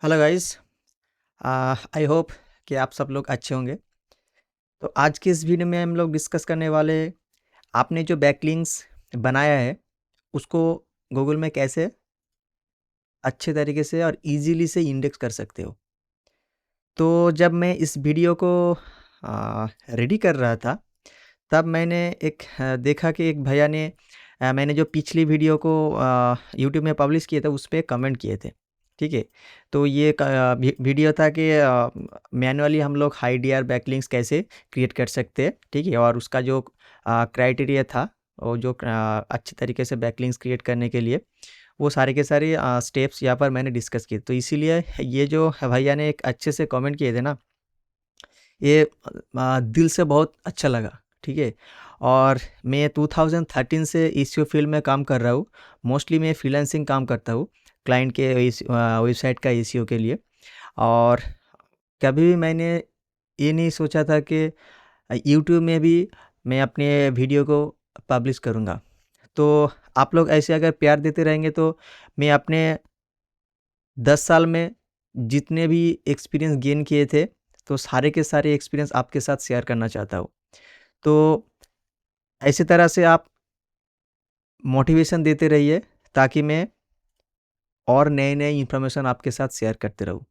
Hello guys. I hope कि आप सब लोग अच्छे होंगे। तो आज की इस वीडियो में हम लोग डिस्कस करने वाले आपने जो बैकलिंक्स बनाया है उसको गूगल में कैसे अच्छे तरीके से और इजीली से इंडेक्स कर सकते हो। तो जब मैं इस वीडियो को रेडी कर रहा था तब मैंने देखा कि एक भैया ने मैंने जो पिछली वीडियो को यूट्यूब में पब्लिश किए थे उस पे कमेंट किए थे। ठीक है। तो ये वीडियो था कि मैनुअली हम लोग हाई डी आर बैकलिंक्स कैसे क्रिएट कर सकते हैं। ठीक है। और उसका जो क्राइटेरिया था और जो अच्छे तरीके से बैकलिंक्स क्रिएट करने के लिए वो सारे के सारे स्टेप्स यहाँ पर मैंने डिस्कस किए। तो इसीलिए ये जो भैया ने एक अच्छे से कमेंट किए थे ना, ये दिल से बहुत अच्छा लगा। ठीक है। और मैं 2013 से एसईओ फील्ड में काम कर रहा हूँ। मोस्टली मैं फ्रीलांसिंग काम करता हूँ क्लाइंट के वेबसाइट का एसईओ के लिए। और कभी भी मैंने ये नहीं सोचा था कि यूट्यूब में भी मैं अपने वीडियो को पब्लिश करूँगा। तो आप लोग ऐसे अगर प्यार देते रहेंगे तो मैं अपने 10 साल में जितने भी एक्सपीरियंस गेन किए थे तो सारे के सारे एक्सपीरियंस आपके साथ शेयर करना चाहता हूँ। तो इसी तरह से आप मोटिवेशन देते रहिए ताकि मैं और नए-नए इन्फॉर्मेशन आपके साथ शेयर करते रहूँ।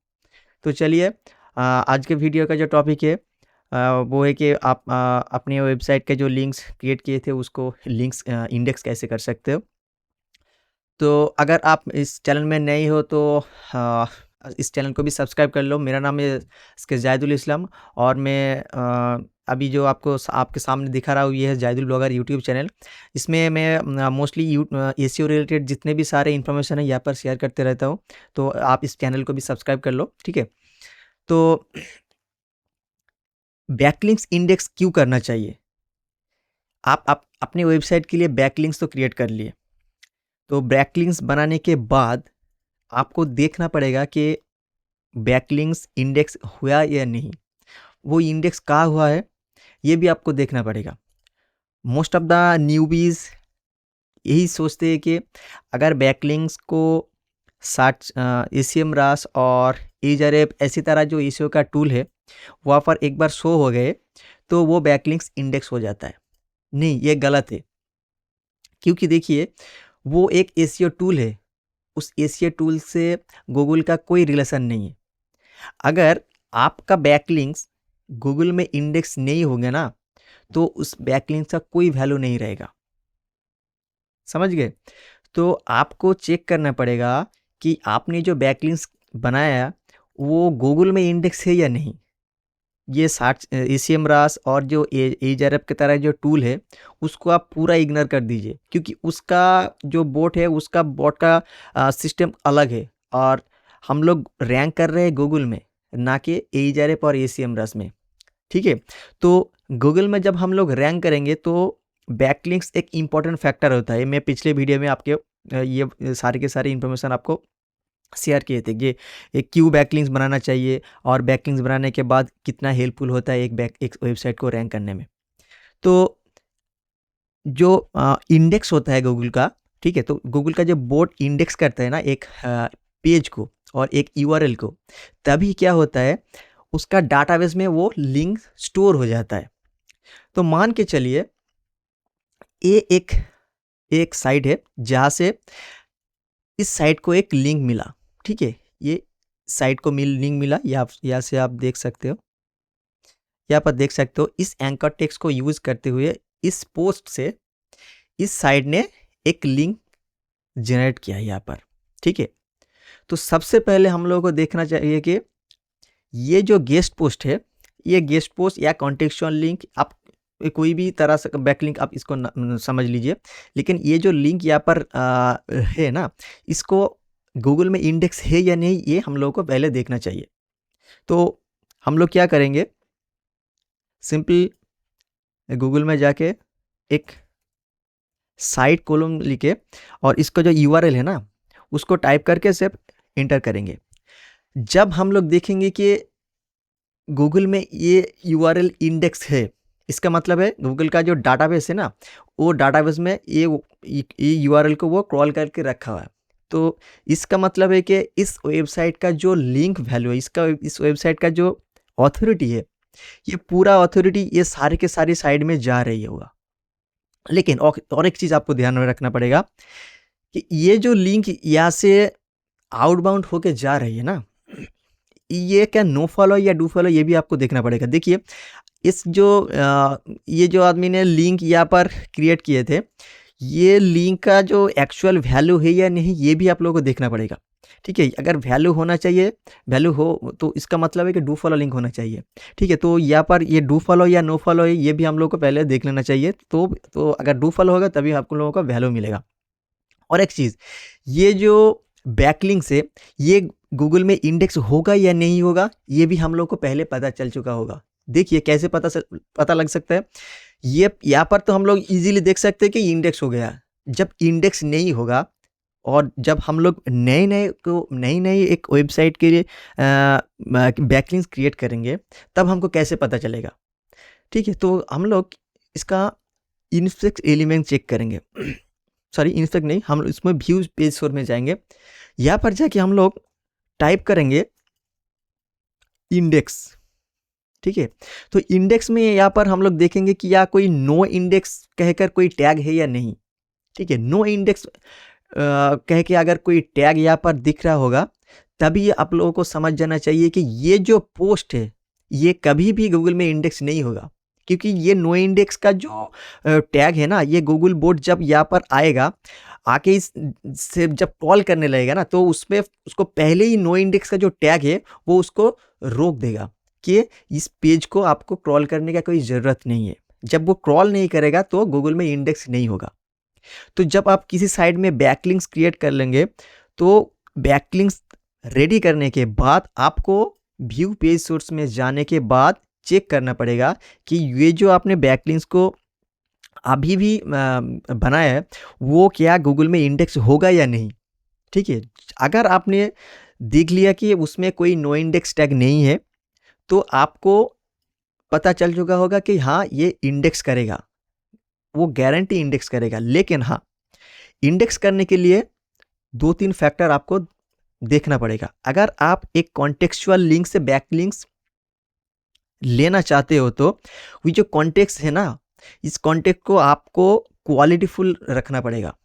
तो चलिए आज के वीडियो का जो टॉपिक है वो है कि आप अपने वेबसाइट के जो लिंक्स क्रिएट किए थे उसको लिंक्स इंडेक्स कैसे कर सकते हो। तो अगर आप इस चैनल में नए हो तो अ, इस चैनल को भी सब्सक्राइब कर लो। मेरा नाम है इसके जाहिदुल इस्लाम और मैं अभी जो आपके सामने दिखा रहा हूँ ये है जाहिदुल ब्लॉगर यूट्यूब चैनल। इसमें मैं मोस्टली एसईओ रिलेटेड जितने भी सारे इन्फॉर्मेशन है यहाँ पर शेयर करते रहता हूँ। तो आप इस चैनल को भी सब्सक्राइब कर लो। ठीक है। तो बैकलिंक्स इंडेक्स क्यों करना चाहिए? आप अपनी वेबसाइट के लिए बैकलिंक्स तो क्रिएट कर लिए। तो बैकलिंक्स बनाने के बाद आपको देखना पड़ेगा कि बैकलिंक्स इंडेक्स हुआ या नहीं। वो इंडेक्स कहाँ हुआ है ये भी आपको देखना पड़ेगा। मोस्ट ऑफ द न्यूबीज यही सोचते हैं कि अगर बैकलिंक्स को साट एसीएम रास और एजरेप ऐसी तरह जो एसीओ का टूल है वहाँ पर एक बार शो हो गए तो वो बैकलिंक्स इंडेक्स हो जाता है। नहीं, ये गलत है। क्योंकि देखिए वो एक एसीओ टूल है, उस एसीओ टूल से गूगल का कोई रिलेशन नहीं है। अगर आपका बैकलिंक्स गूगल में इंडेक्स नहीं होंगे ना तो उस बैकलिंक्स का कोई वैल्यू नहीं रहेगा। समझ गए? तो आपको चेक करना पड़ेगा कि आपने जो बैकलिंक्स बनाया वो गूगल में इंडेक्स है या नहीं। ये साठ एसीएम रास और जो एजरप की तरह जो टूल है उसको आप पूरा इग्नोर कर दीजिए क्योंकि उसका जो बोट है उसका बोट का सिस्टम अलग है। और हम लोग रैंक कर रहे हैं गूगल में ना कि एजरप और एसीएम रास में। ठीक है। तो गूगल में जब हम लोग रैंक करेंगे तो बैकलिंक्स एक इम्पॉर्टेंट फैक्टर होता है। मैं पिछले वीडियो में आपके ये सारे के सारे इन्फॉर्मेशन आपको शेयर किए थे कि एक क्यों बैकलिंक्स बनाना चाहिए और बैकलिंक्स बनाने के बाद कितना हेल्पफुल होता है एक वेबसाइट को रैंक करने में। तो जो इंडेक्स होता है गूगल का, ठीक है, तो गूगल का जब बोट इंडेक्स करता है ना एक पेज को और एक यूआरएल को, तभी क्या होता है उसका डाटाबेस में वो लिंक स्टोर हो जाता है। तो मान के चलिए ये एक एक साइट है जहाँ से इस साइट को एक लिंक मिला। ठीक है। ये साइट को लिंक मिला यहाँ से आप देख सकते हो। यहाँ पर देख सकते हो इस एंकर टेक्स्ट को यूज करते हुए इस पोस्ट से इस साइट ने एक लिंक जनरेट किया है यहाँ पर। ठीक है। तो सबसे पहले हम लोगों को देखना चाहिए कि ये जो गेस्ट पोस्ट है ये गेस्ट पोस्ट या कॉन्टेक्चुअल लिंक आप कोई भी तरह से बैकलिंक आप इसको समझ लीजिए। लेकिन ये जो लिंक यहाँ पर है ना इसको गूगल में इंडेक्स है या नहीं ये हम लोगों को पहले देखना चाहिए। तो हम लोग क्या करेंगे, सिंपल गूगल में जाके एक साइट कॉलम लिखे और इसका जो यूआरएल है ना उसको टाइप करके सिर्फ इंटर करेंगे। जब हम लोग देखेंगे कि गूगल में ये यूआरएल इंडेक्स है इसका मतलब है गूगल का जो डाटाबेस है ना वो डाटाबेस में ये यूआरएल को वो क्रॉल करके रखा हुआ है। तो इसका मतलब है कि इस वेबसाइट का जो लिंक वैल्यू है, इस वेबसाइट का जो ऑथोरिटी है, ये पूरा ऑथोरिटी ये सारे के सारी साइड में जा रही होगा। लेकिन और एक चीज़ आपको ध्यान में रखना पड़ेगा कि ये जो लिंक यहाँ से आउटबाउंड होके जा रही है ना, ये क्या नो फॉलो या डू फॉलो, ये भी आपको देखना पड़ेगा। देखिए ये जो आदमी ने लिंक यहाँ पर क्रिएट किए थे, ये लिंक का जो एक्चुअल वैल्यू है या नहीं, ये भी आप लोगों को देखना पड़ेगा। ठीक है, अगर वैल्यू होना चाहिए, वैल्यू हो तो इसका मतलब है कि डू फॉलो लिंक होना चाहिए। ठीक है, तो यहाँ पर ये डू फॉलो या नो फॉलो है, ये भी हम लोग को पहले देख लेना चाहिए। तो अगर डू फॉलो होगा तभी आप लोगों को वैल्यू मिलेगा। और एक चीज़, ये जो बैकलिंक्स है, ये गूगल में इंडेक्स होगा या नहीं होगा, ये भी हम लोग को पहले पता चल चुका होगा। देखिए कैसे पता लग सकता है। ये यहाँ पर तो हम लोग इजीली देख सकते हैं कि इंडेक्स हो गया। जब इंडेक्स नहीं होगा और जब हम लोग नई एक वेबसाइट के लिए बैकलिंक्स क्रिएट करेंगे, तब हमको कैसे पता चलेगा। ठीक है, तो हम लोग इसका इंस्पेक्ट एलिमेंट चेक करेंगे। सॉरी, इंस्पेक्ट नहीं, हम इसमें व्यू पेज सोर्स में जाएंगे। यहाँ पर जाके हम लोग टाइप करेंगे इंडेक्स। ठीक है, तो इंडेक्स में यहाँ पर हम लोग देखेंगे कि या कोई नो इंडेक्स कहकर कोई टैग है या नहीं। ठीक है, नो इंडेक्स कह के अगर कोई टैग यहाँ पर दिख रहा होगा, तभी आप लोगों को समझ जाना चाहिए कि ये जो पोस्ट है, ये कभी भी गूगल में इंडेक्स नहीं होगा। क्योंकि ये नो इंडेक्स का जो टैग है ना, ये गूगल बोट जब यहाँ पर आएगा, आके इस से जब कॉल करने लगेगा ना, तो उसमें उसको पहले ही नो इंडेक्स का जो टैग है वो उसको रोक देगा कि इस पेज को आपको क्रॉल करने का कोई ज़रूरत नहीं है। जब वो क्रॉल नहीं करेगा तो गूगल में इंडेक्स नहीं होगा। तो जब आप किसी साइट में बैकलिंक्स क्रिएट कर लेंगे, तो बैकलिंक्स रेडी करने के बाद आपको व्यू पेज सोर्स में जाने के बाद चेक करना पड़ेगा कि ये जो आपने बैकलिंक्स को अभी भी बनाया है, वो क्या गूगल में इंडेक्स होगा या नहीं। ठीक है, अगर आपने देख लिया कि उसमें कोई नो इंडेक्स टैग नहीं है, तो आपको पता चल चुका होगा कि हाँ, ये इंडेक्स करेगा, वो गारंटी इंडेक्स करेगा। लेकिन हाँ, इंडेक्स करने के लिए 2-3 फैक्टर आपको देखना पड़ेगा। अगर आप एक कॉन्टेक्चुअल लिंक से बैकलिंक्स लेना चाहते हो, तो वो जो कॉन्टेक्स्ट है ना, इस कॉन्टेक्स्ट को आपको क्वालिटीफुल रखना पड़ेगा।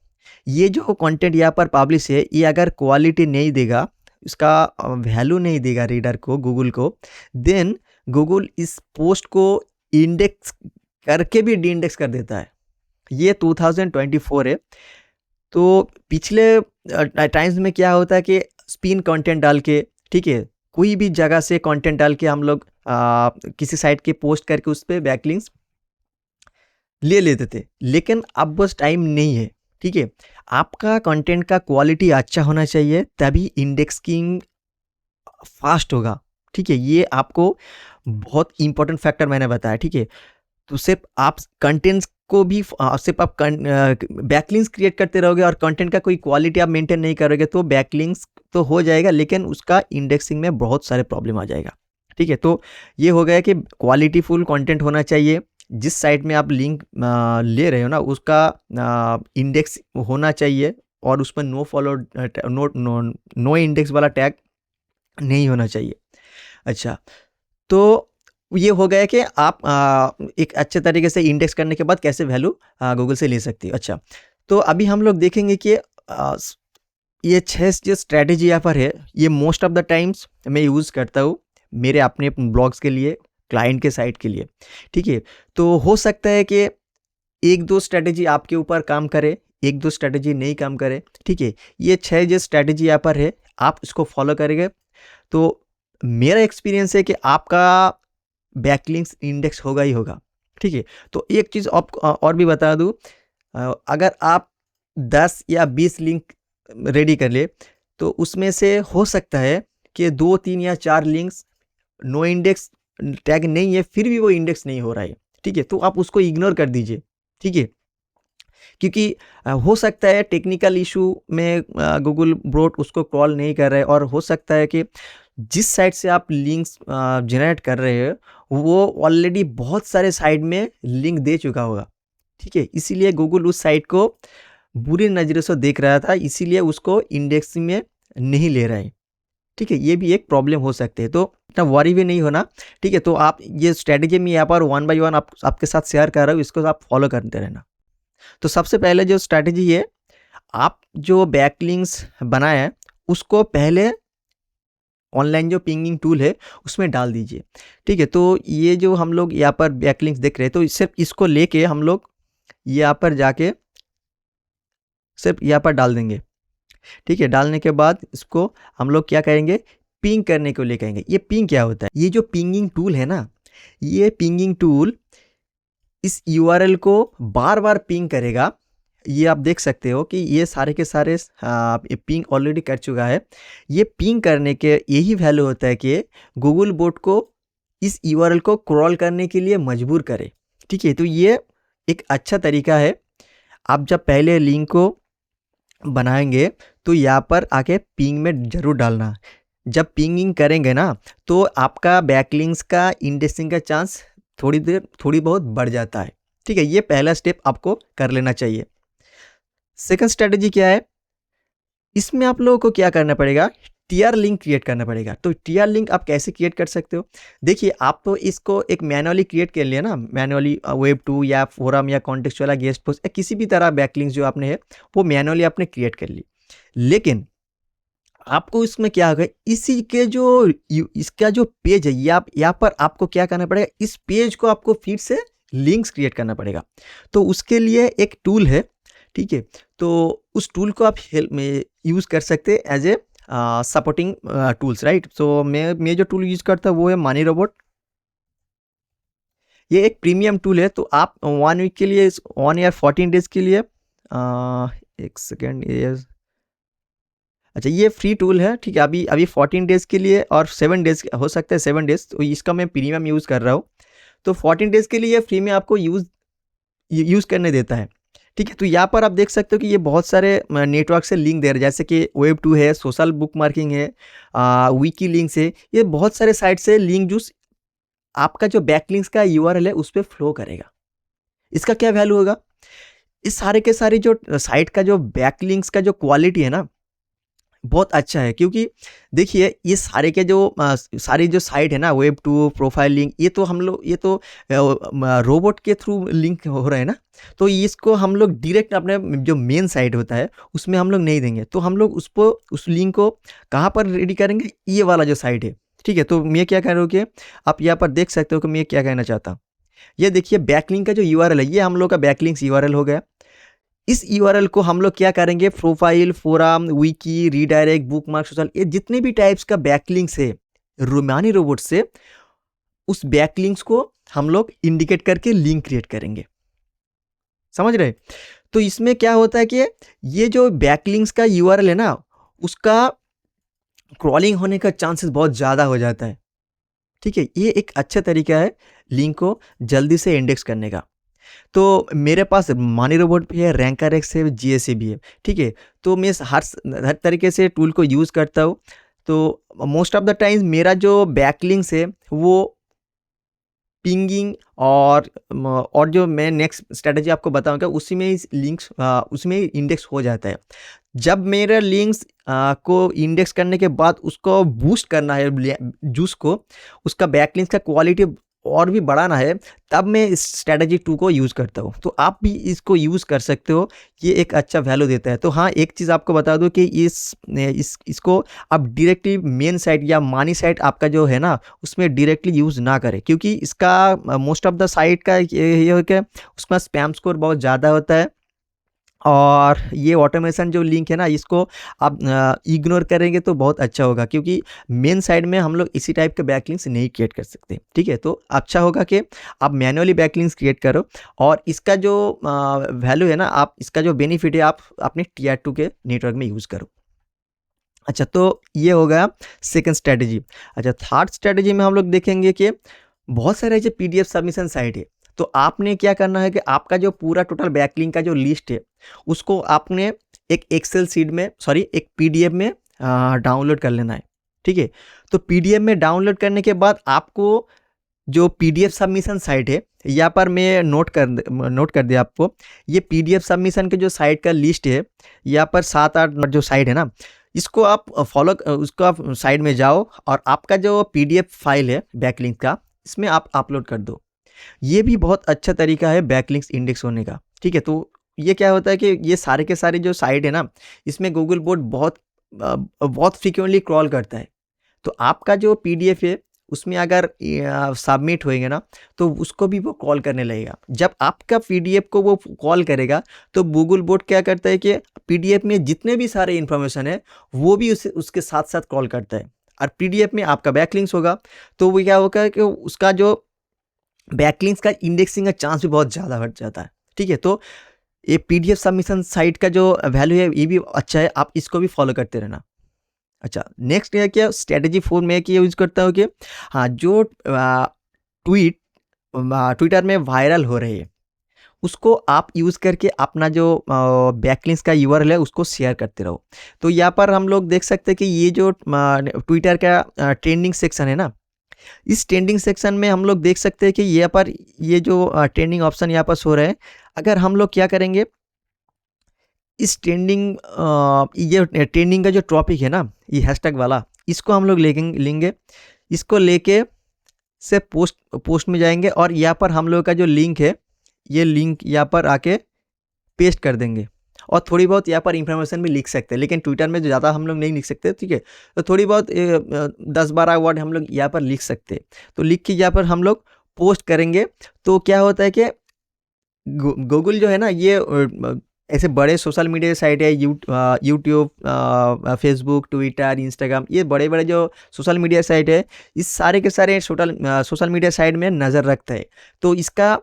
ये जो कंटेंट यहाँ पर पब्लिश है, ये अगर क्वालिटी नहीं देगा, इसका वैल्यू नहीं देगा रीडर को, गूगल को, देन गूगल इस पोस्ट को इंडेक्स करके भी डी इंडेक्स कर देता है। ये 2024 है। तो पिछले टाइम्स में क्या होता है कि स्पिन कंटेंट डाल के, ठीक है, कोई भी जगह से कंटेंट डाल के हम लोग किसी साइट के पोस्ट करके उस पर बैकलिंक्स ले लेते थे। लेकिन अब बस टाइम नहीं है। ठीक है, आपका कंटेंट का क्वालिटी अच्छा होना चाहिए, तभी इंडेक्सिंग फास्ट होगा। ठीक है, ये आपको बहुत इंपॉर्टेंट फैक्टर मैंने बताया। ठीक है, तो सिर्फ आप कंटेंट्स को भी सिर्फ आप बैकलिंक्स क्रिएट करते रहोगे और कंटेंट का कोई क्वालिटी आप मेंटेन नहीं करोगे, तो बैकलिंक्स तो हो जाएगा, लेकिन उसका इंडेक्सिंग में बहुत सारे प्रॉब्लम आ जाएगा। ठीक है, तो ये हो गया कि क्वालिटीफुल कंटेंट होना चाहिए। जिस साइट में आप लिंक ले रहे हो ना, उसका इंडेक्स होना चाहिए और उसमें नो इंडेक्स वाला टैग नहीं होना चाहिए। अच्छा, तो ये हो गया कि आप एक अच्छे तरीके से इंडेक्स करने के बाद कैसे वैल्यू गूगल से ले सकती हो। अच्छा, तो अभी हम लोग देखेंगे कि ये 6 जो स्ट्रैटेजी यहाँ पर है, ये मोस्ट ऑफ द टाइम्स मैं यूज़ करता हूँ मेरे अपने ब्लॉग्स के लिए, क्लाइंट के साइट के लिए। ठीक है, तो हो सकता है कि 1-2 स्ट्रैटेजी आपके ऊपर काम करे, 1-2 स्ट्रैटेजी नहीं काम करे। ठीक है, ये 6 जो स्ट्रैटेजी यहाँ पर है, आप इसको फॉलो करेंगे तो मेरा एक्सपीरियंस है कि आपका बैकलिंक्स इंडेक्स होगा ही होगा। ठीक है, तो एक चीज़ और भी बता दूँ, अगर आप 10 या 20 लिंक रेडी कर ले, तो उसमें से हो सकता है कि 2, 3 या 4 लिंक्स नो इंडेक्स टैग नहीं है, फिर भी वो इंडेक्स नहीं हो रहा है। ठीक है, तो आप उसको इग्नोर कर दीजिए। ठीक है, क्योंकि हो सकता है टेक्निकल इशू में गूगल बोट उसको कॉल नहीं कर रहे, और हो सकता है कि जिस साइट से आप लिंक्स जनरेट कर रहे हो, वो ऑलरेडी बहुत सारे साइट में लिंक दे चुका होगा। ठीक है, इसीलिए गूगल उस साइट को बुरी नज़रों से देख रहा था, इसीलिए उसको इंडेक्सिंग में नहीं ले रहा है। ठीक है, ये भी एक प्रॉब्लम हो सकती है, तो इतना वरी भी नहीं होना। ठीक है, तो आप ये स्ट्रैटेजी में यहाँ पर वन बाय वन आपके साथ शेयर कर रहा हूँ, इसको आप फॉलो करते रहना। तो सबसे पहले जो स्ट्रैटेजी है, आप जो बैकलिंक्स बनाए हैं उसको पहले ऑनलाइन जो पिंगिंग टूल है उसमें डाल दीजिए। ठीक है, तो ये जो हम लोग यहाँ पर बैकलिंक्स देख रहे हैं, तो सिर्फ इसको लेके हम लोग यहाँ पर जाके सिर्फ यहाँ पर डाल देंगे। ठीक है, डालने के बाद इसको हम लोग क्या करेंगे, पिंग करने को ले कहेंगे। ये पिंग क्या होता है, ये जो पिंगिंग टूल है ना, ये पिंगिंग टूल इस यूआरएल को बार बार पिंग करेगा। ये आप देख सकते हो कि ये सारे के सारे पिंग ऑलरेडी कर चुका है। ये पिंग करने के यही वैल्यू होता है कि गूगल बोट को इस यूआरएल को क्रॉल करने के लिए मजबूर करे। ठीक है, तो ये एक अच्छा तरीका है। आप जब पहले लिंक को बनाएंगे तो यहाँ पर आके पिंग में ज़रूर डालना। जब पिंगिंग करेंगे ना, तो आपका बैकलिंक्स का इंडेक्सिंग का चांस थोड़ी बहुत बढ़ जाता है। ठीक है, ये पहला स्टेप आपको कर लेना चाहिए। सेकंड स्ट्रेटजी क्या है, इसमें आप लोगों को क्या करना पड़ेगा, टीआर लिंक क्रिएट करना पड़ेगा। तो टीआर लिंक आप कैसे क्रिएट कर सकते हो, देखिए आप तो इसको एक मैनुअली क्रिएट कर लिया ना, मैनुअली वेब 2 या फोरम या कॉन्टेक्स्ट वाला गेस्ट पोस्ट या किसी भी तरह बैकलिंक्स जो आपने है वो मैनुअली आपने क्रिएट कर ली। लेकिन आपको इसमें क्या होगा, इसी के जो इसका जो पेज है, यहाँ पर आपको क्या करना पड़ेगा, इस पेज को आपको फिर से लिंक्स क्रिएट करना पड़ेगा। तो उसके लिए एक टूल है। ठीक है, तो उस टूल को आप हेल्प में यूज़ कर सकते हैं as a supporting tools, right. So मैं जो टूल यूज़ करता हूँ वो है मनी रोबोट। ये एक प्रीमियम टूल है, तो आप 1 वीक के लिए, 1 या 14 डेज के लिए, एक सेकेंड, ये अच्छा ये फ्री टूल है। ठीक है, अभी 14 डेज़ के लिए और 7 डेज़ हो सकता है, 7 डेज़, तो इसका मैं प्रीमियम यूज़ कर रहा हूँ। तो 14 डेज़ के लिए फ्री में आपको यूज़ करने देता है। ठीक है, तो यहाँ पर आप देख सकते हो कि ये बहुत सारे नेटवर्क से लिंक दे रहे हैं, जैसे कि वेब 2 है, सोशल बुक मार्किंग है, विकी लिंक्स है। ये बहुत सारे साइट से लिंक जो आपका जो बैकलिंक्स का यूआरएल है उस पर फ्लो करेगा। इसका क्या वैल्यू होगा, इस सारे के सारे जो साइट का जो बैकलिंक्स का जो क्वालिटी है ना बहुत अच्छा है। क्योंकि देखिए ये सारे के जो सारी जो साइट है ना, वेब 2 प्रोफाइल लिंक, ये तो हम लोग ये तो रोबोट के थ्रू लिंक हो रहा है ना, तो इसको हम लोग डायरेक्ट अपने जो मेन साइट होता है उसमें हम लोग नहीं देंगे। तो हम लोग उस लिंक को कहाँ पर रेडी करेंगे, ये वाला जो साइट है। ठीक है, तो मैं क्या कह रहा हूँ कि आप यहाँ पर देख सकते हो कि मैं क्या कहना चाहता हूँ। ये देखिए बैकलिंक का जो यूआरएल है, ये हम लोग का बैकलिंक्स यूआरएल हो गया। इस यूआरएल को हम लोग क्या करेंगे, profile, forum, Vicky, redirect, bookmark, social, ये जितने भी टाइप्स का बैकलिंक्स है रोमानी रोबोट से, उस बैकलिंक्स को हम लोग इंडिकेट करके लिंक क्रिएट करेंगे। समझ रहे। तो इसमें क्या होता है कि ये जो बैकलिंक्स का यूआरएल है ना, उसका क्रॉलिंग होने का चांसेस बहुत ज़्यादा हो जाता है। ठीक है, ये एक अच्छा तरीका है लिंक को जल्दी से इंडेक्स करने का। तो मेरे पास मनी रोबोट भी है, रैंकर एक्स है, जीएसए भी है। ठीक है, तो मैं हर तरीके से टूल को यूज़ करता हूँ। तो मोस्ट ऑफ द टाइम्स मेरा जो बैकलिंक्स है वो पिंगिंग और जो मैं नेक्स्ट स्ट्रेटजी आपको बताऊंगा उसी में लिंक्स उसमें इंडेक्स हो जाता है। जब मेरे लिंक्स को इंडेक्स करने के बाद उसको बूस्ट करना है, जूस को उसका बैकलिंक्स का क्वालिटी और भी बढ़ाना है, तब मैं इस स्ट्रेटजी 2 को यूज़ करता हूँ। तो आप भी इसको यूज़ कर सकते हो, ये एक अच्छा वैल्यू देता है। तो हाँ, एक चीज़ आपको बता दूँ कि इसको आप डायरेक्टली मेन साइट या मानी साइट आपका जो है ना उसमें डायरेक्टली यूज़ ना करें, क्योंकि इसका मोस्ट ऑफ द साइट का ये है कि उसका स्पैम स्कोर बहुत ज़्यादा होता है। और ये ऑटोमेशन जो लिंक है ना, इसको आप इग्नोर करेंगे तो बहुत अच्छा होगा, क्योंकि मेन साइड में हम लोग इसी टाइप के बैकलिंक्स नहीं क्रिएट कर सकते। ठीक है, तो अच्छा होगा कि आप मैनुअली बैकलिंक्स क्रिएट करो, और इसका जो वैल्यू है ना, आप इसका जो बेनिफिट है आप अपने टीआर 2 के नेटवर्क में यूज़ करो। अच्छा, तो ये हो गया सेकंड स्ट्रेटजी। अच्छा, थर्ड स्ट्रेटजी में हम लोग देखेंगे कि बहुत सारे ऐसे पीडीएफ सबमिशन साइट है। तो आपने क्या करना है कि आपका जो पूरा टोटल बैकलिंक का जो लिस्ट है उसको आपने एक एक्सेल शीट में, सॉरी एक पीडीएफ में डाउनलोड कर लेना है। ठीक है, तो पीडीएफ में डाउनलोड करने के बाद आपको जो पीडीएफ सबमिशन साइट है यहाँ पर मैं नोट कर दिया आपको। ये पीडीएफ सबमिशन के जो साइट का लिस्ट है, यहाँ पर 7-8 जो साइट है ना, इसको आप फॉलो, उसको आप साइड में जाओ और आपका जो पीडीएफ फाइल है बैकलिंक का, इसमें आप अपलोड कर दो। ये भी बहुत अच्छा तरीका है बैकलिंक्स इंडेक्स होने का, ठीक है। तो ये क्या होता है कि ये सारे के सारे जो साइट है ना, इसमें गूगल बोट बहुत फ्रीक्वेंटली क्रॉल करता है। तो आपका जो पीडीएफ है उसमें अगर सबमिट होएगा ना, तो उसको भी वो कॉल करने लगेगा। जब आपका पीडीएफ को वो कॉल करेगा, तो गूगल बोट क्या करता है कि पीडीएफ में जितने भी सारे इन्फॉर्मेशन है वो भी उसके साथ साथ कॉल करता है। और पीडीएफ में आपका बैकलिंक्स होगा, तो वो क्या होगा कि उसका जो बैकलिंक्स का इंडेक्सिंग का चांस भी बहुत ज़्यादा बढ़ जाता है, ठीक है। तो ये पीडीएफ सबमिशन साइट का जो वैल्यू है ये भी अच्छा है, आप इसको भी फॉलो करते रहना। अच्छा, नेक्स्ट है क्या, स्ट्रैटेजी 4 में क्या यूज़ करता हूँ कि हाँ, जो ट्वीट ट्विटर में वायरल हो रही है, उसको आप यूज़ करके अपना जो बैकलिंक्स का यूआरएल है उसको शेयर करते रहो। तो यहाँ पर हम लोग देख सकते हैं कि ये जो ट्विटर का ट्रेंडिंग सेक्शन है ना, इस ट्रेंडिंग सेक्शन में हम लोग देख सकते हैं कि यहाँ पर ये जो ट्रेंडिंग ऑप्शन यहाँ पर शो रहे हैं। अगर हम लोग क्या करेंगे, इस ये ट्रेंडिंग का जो टॉपिक है ना, ये हैशटैग वाला, इसको हम लोग लेंगे। इसको लेके से पोस्ट में जाएंगे और यहाँ पर हम लोग का जो लिंक है, ये लिंक यहाँ पर आके पेस्ट कर देंगे। और थोड़ी बहुत यहाँ पर इंफॉर्मेशन भी लिख सकते हैं, लेकिन ट्विटर में ज़्यादा हम लोग नहीं लिख सकते, ठीक है। तो थोड़ी बहुत 10-12 वर्ड हम लोग यहाँ पर लिख सकते हैं। तो लिख के यहाँ पर हम लोग पोस्ट करेंगे। तो क्या होता है कि गूगल जो है ना, ये ऐसे बड़े सोशल मीडिया साइट है, यूट्यूब, फेसबुक, ट्विटर, इंस्टाग्राम, ये बड़े बड़े जो सोशल मीडिया साइट है, इस सारे के सारे सोशल मीडिया साइट में नज़र रखता है। तो इसका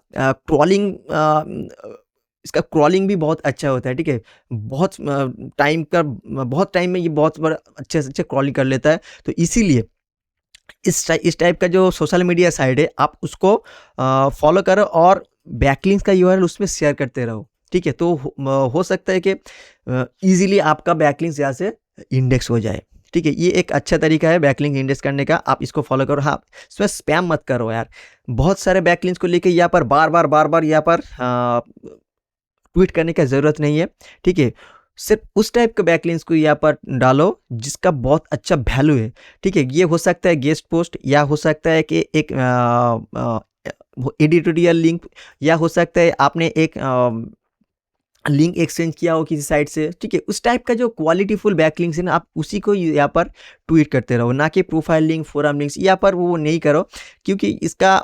क्रॉलिंग भी बहुत अच्छा होता है, ठीक है। बहुत टाइम में ये बहुत बड़ा अच्छे से अच्छे क्रॉलिंग कर लेता है। तो इसीलिए इस टाइप का जो सोशल मीडिया साइट है, आप उसको फॉलो करो और बैकलिंक्स का यूआरएल उसमें शेयर करते रहो, ठीक है। तो हो सकता है कि इजीली आपका बैकलिंक्स यहाँ से इंडेक्स हो जाए, ठीक है। ये एक अच्छा तरीका है बैकलिंक इंडेक्स करने का, आप इसको फॉलो करो। हाँ, इसमें स्पैम मत करो यार। बहुत सारे बैकलिंक्स को लेके यहाँ पर बार बार यहाँ पर ट्वीट करने का ज़रूरत नहीं है, ठीक है। सिर्फ उस टाइप के बैकलिंक्स को यहाँ पर डालो जिसका बहुत अच्छा वैल्यू है, ठीक है। ये हो सकता है गेस्ट पोस्ट, या हो सकता है कि एक एडिटोरियल लिंक, या हो सकता है आपने एक लिंक एक्सचेंज किया हो किसी साइट से, ठीक है। उस टाइप का जो क्वालिटीफुल बैकलिंक्स है ना, आप उसी को यहाँ पर ट्वीट करते रहो, ना कि प्रोफाइल लिंक, फोरम लिंक्स यहाँ पर वो नहीं करो, क्योंकि इसका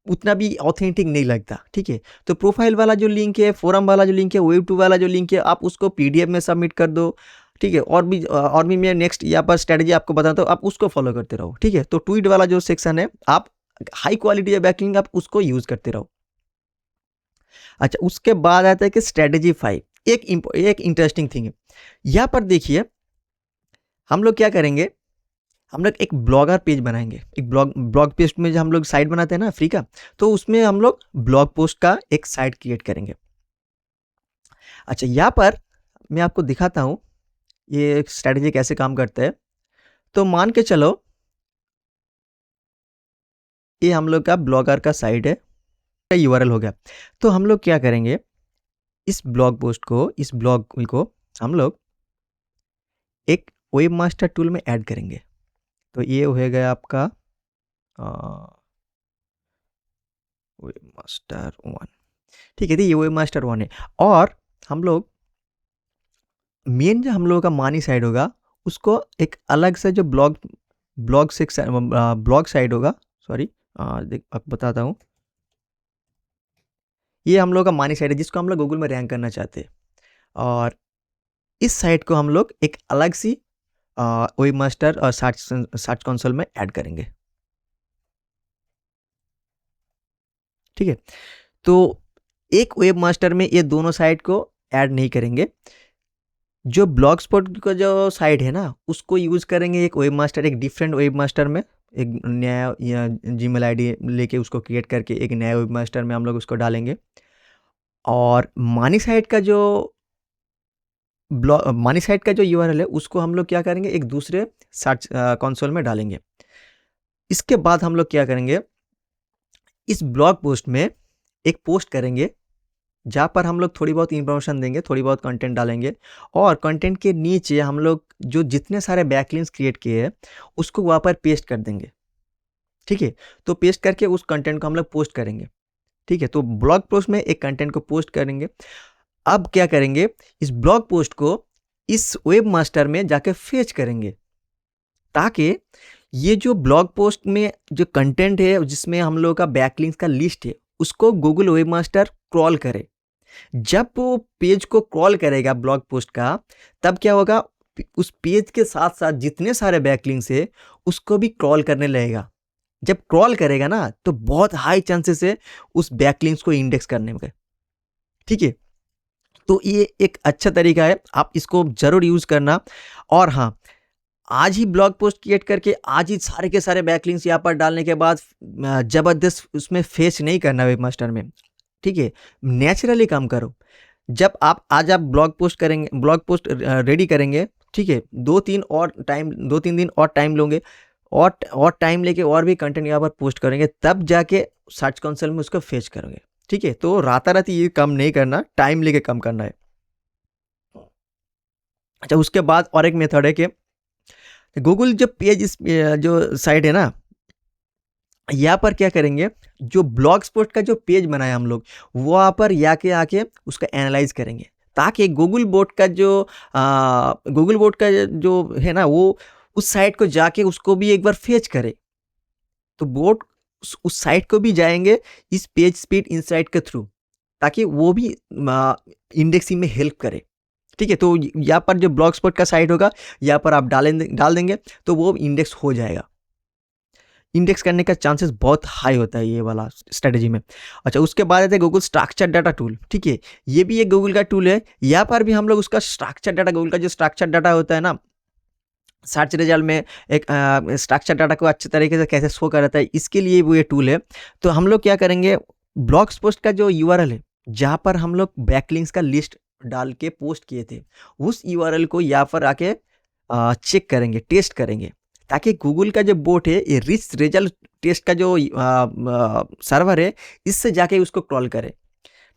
उतना भी ऑथेंटिक नहीं लगता, ठीक है। तो प्रोफाइल वाला जो लिंक है, फोरम वाला जो लिंक है, वेब 2 वाला जो लिंक है, आप उसको पीडीएफ में सबमिट कर दो, ठीक है। और भी मैं नेक्स्ट यहाँ पर स्ट्रेटजी आपको बताता हूँ, आप उसको फॉलो करते रहो, ठीक है। तो ट्वीट वाला जो सेक्शन है, आप हाई क्वालिटी या बैकलिंक आप उसको यूज़ करते रहो। अच्छा, उसके बाद आता है कि स्ट्रेटजी 5, एक इंटरेस्टिंग थिंग है यहाँ पर। देखिए, हम लोग क्या करेंगे, हम लोग एक ब्लॉगर पेज बनाएंगे। एक ब्लॉग पेज में जो हम लोग साइट बनाते हैं ना फ्री का, तो उसमें हम लोग ब्लॉग पोस्ट का एक साइट क्रिएट करेंगे। अच्छा, यहाँ पर मैं आपको दिखाता हूँ ये स्ट्रेटजी कैसे काम करता है। तो मान के चलो ये हम लोग का ब्लॉगर का साइट है, यूआरएल हो गया। तो हम लोग क्या करेंगे, इस ब्लॉग को हम लोग एक वेब मास्टर टूल में ऐड करेंगे। तो ये हो गया आपका वेब मास्टर 1, ठीक है। तो ये वेब मास्टर 1 है। और हम लोग मेन जो हम लोगों का मानी साइड होगा, उसको एक अलग से जो ब्लॉग साइड होगा, सॉरी, आपको बताता हूँ। ये हम लोग का मानी साइड है जिसको हम लोग गूगल में रैंक करना चाहते हैं। और इस साइट को हम लोग एक अलग सी वेब मास्टर और सर्च कंसोल में ऐड करेंगे, ठीक है। तो एक वेब मास्टर में ये दोनों साइट को ऐड नहीं करेंगे। जो ब्लॉग स्पॉट का जो साइट है ना, उसको यूज़ करेंगे एक वेब मास्टर, एक डिफरेंट वेब मास्टर में, एक नया या जीमेल आईडी लेके उसको क्रिएट करके एक नया वेब मास्टर में हम लोग उसको डालेंगे। और मानी साइट का जो यूआरएल है उसको हम लोग क्या करेंगे, एक दूसरे सर्च कंसोल में डालेंगे। इसके बाद हम लोग क्या करेंगे, इस ब्लॉग पोस्ट में एक पोस्ट करेंगे जहाँ पर हम लोग थोड़ी बहुत इन्फॉर्मेशन देंगे, थोड़ी बहुत कंटेंट डालेंगे और कंटेंट के नीचे हम लोग जो जितने सारे बैकलिंक्स क्रिएट किए हैं उसको वहाँ पर पेस्ट कर देंगे। ठीक है, तो पेस्ट करके उस कंटेंट को हम लोग पोस्ट करेंगे। ठीक है, तो ब्लॉग पोस्ट में एक कंटेंट को पोस्ट करेंगे। अब क्या करेंगे, इस ब्लॉग पोस्ट को इस वेब मास्टर में जाके फेच करेंगे ताकि ये जो ब्लॉग पोस्ट में जो कंटेंट है जिसमें हम लोग का बैकलिंक्स का लिस्ट है उसको गूगल वेब मास्टर क्रॉल करे। जब वो पेज को क्रॉल करेगा ब्लॉग पोस्ट का, तब क्या होगा, उस पेज के साथ साथ जितने सारे बैकलिंक्स है उसको भी क्रॉल करने लगेगा। जब क्रॉल करेगा ना तो बहुत हाई चांसेस है उस बैकलिंक्स को इंडेक्स करने में। ठीक है, तो ये एक अच्छा तरीका है, आप इसको जरूर यूज करना। और हाँ, आज ही ब्लॉग पोस्ट क्रिएट करके आज ही सारे के सारे बैकलिंक्स यहाँ पर डालने के बाद जबरदस्त उसमें फेच नहीं करना वेब मास्टर में। ठीक है, नेचुरली काम करो। जब आप आज आप ब्लॉग पोस्ट करेंगे, ब्लॉग पोस्ट रेडी करेंगे, ठीक है, 2-3 दिन और टाइम लोगे और टाइम लेके और भी कंटेंट यहाँ पर पोस्ट करेंगे, तब जाके सर्च कंसोल में उसको फेच करोगे। ठीक है, तो राताराती ये काम नहीं करना, टाइम लेके काम करना है। अच्छा, उसके बाद और एक मेथड है कि गूगल जो पेज जो साइट है ना, यहाँ पर क्या करेंगे, जो ब्लॉग स्पॉट का जो पेज बनाया हम लोग वहाँ पर आके उसका एनालाइज करेंगे ताकि गूगल बोट का जो है ना वो उस साइट को जाके उसको भी एक बार फेच करे। तो बोट उस साइट को भी जाएंगे इस पेज स्पीड इंसाइट के थ्रू ताकि वो भी इंडेक्सिंग में हेल्प करे। ठीक है, तो यहाँ पर जो ब्लॉग स्पॉट का साइट होगा यहाँ पर आप डाल देंगे तो वो इंडेक्स हो जाएगा। इंडेक्स करने का चांसेस बहुत हाई होता है ये वाला स्ट्रेटेजी में। अच्छा, उसके बाद आता है गूगल स्ट्रक्चर डाटा टूल। ठीक है, ये भी एक गूगल का टूल है। यहाँ पर भी हम लोग उसका स्ट्रक्चर डाटा, गूगल का जो स्ट्रक्चर डाटा होता है ना, सर्च रिजल्ट में एक स्ट्रक्चर डाटा को अच्छे तरीके से कैसे शो कराता है, इसके लिए वो ये टूल है। तो हम लोग क्या करेंगे, ब्लॉग पोस्ट का जो यूआरएल है जहाँ पर हम लोग बैकलिंक्स का लिस्ट डाल के पोस्ट किए थे, उस यूआरएल को यहाँ पर आके चेक करेंगे, टेस्ट करेंगे ताकि गूगल का जो बोट है ये रिच रिजल्ट टेस्ट का जो सर्वर है इससे जाके उसको क्रॉल करे।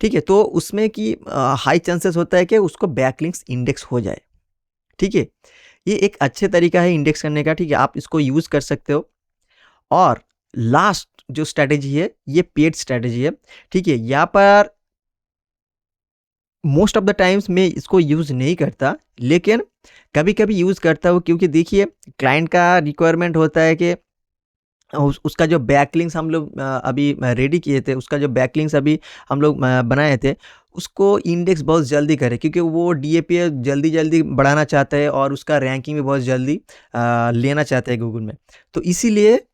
ठीक है, तो उसमें कि हाई चांसेस होता है कि उसको बैकलिंक्स इंडेक्स हो जाए। ठीक है, ये एक अच्छे तरीका है इंडेक्स करने का। ठीक है, आप इसको यूज़ कर सकते हो। और लास्ट जो स्ट्रैटेजी है ये पेड स्ट्रैटेजी है। ठीक है, यहाँ पर मोस्ट ऑफ द टाइम्स मैं इसको यूज़ नहीं करता, लेकिन कभी कभी यूज़ करता हूँ क्योंकि देखिए क्लाइंट का रिक्वायरमेंट होता है कि उसका जो बैकलिंक्स हम लोग अभी रेडी किए थे, उसका जो बैकलिंक्स अभी हम लोग बनाए थे उसको इंडेक्स बहुत जल्दी करे क्योंकि वो डीएपी जल्दी जल्दी बढ़ाना चाहता है और उसका रैंकिंग भी बहुत जल्दी लेना चाहता है गूगल में। तो इसीलिए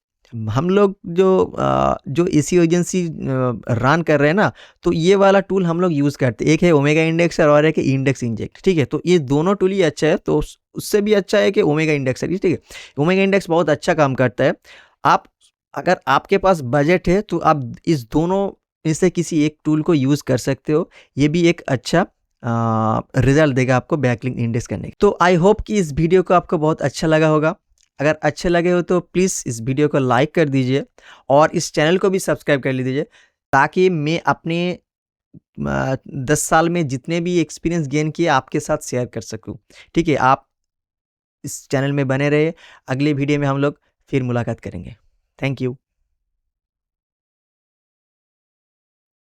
हम लोग जो एसी एजेंसी रन कर रहे हैं ना, तो ये वाला टूल हम लोग यूज़ करते हैं। एक है ओमेगा इंडेक्सर और एक है इंडेक्स इंजेक्ट। ठीक है, तो ये दोनों टूल ही अच्छा है, तो उससे भी अच्छा है कि ओमेगा इंडेक्सर। ठीक है, ओमेगा इंडेक्स बहुत अच्छा काम करता है। आप अगर आपके पास बजट है तो आप इस दोनों में से किसी एक टूल को यूज़ कर सकते हो। ये भी एक अच्छा रिजल्ट देगा आपको बैकलिंक इंडेक्स करने का। तो आई होप कि इस वीडियो को आपको बहुत अच्छा लगा होगा। अगर अच्छे लगे हो तो प्लीज़ इस वीडियो को लाइक कर दीजिए और इस चैनल को भी सब्सक्राइब कर लीजिए ताकि मैं अपने 10 साल में जितने भी एक्सपीरियंस गेन किए आपके साथ शेयर कर सकूं। ठीक है, आप इस चैनल में बने रहे। अगले वीडियो में हम लोग फिर मुलाकात करेंगे। Thank you.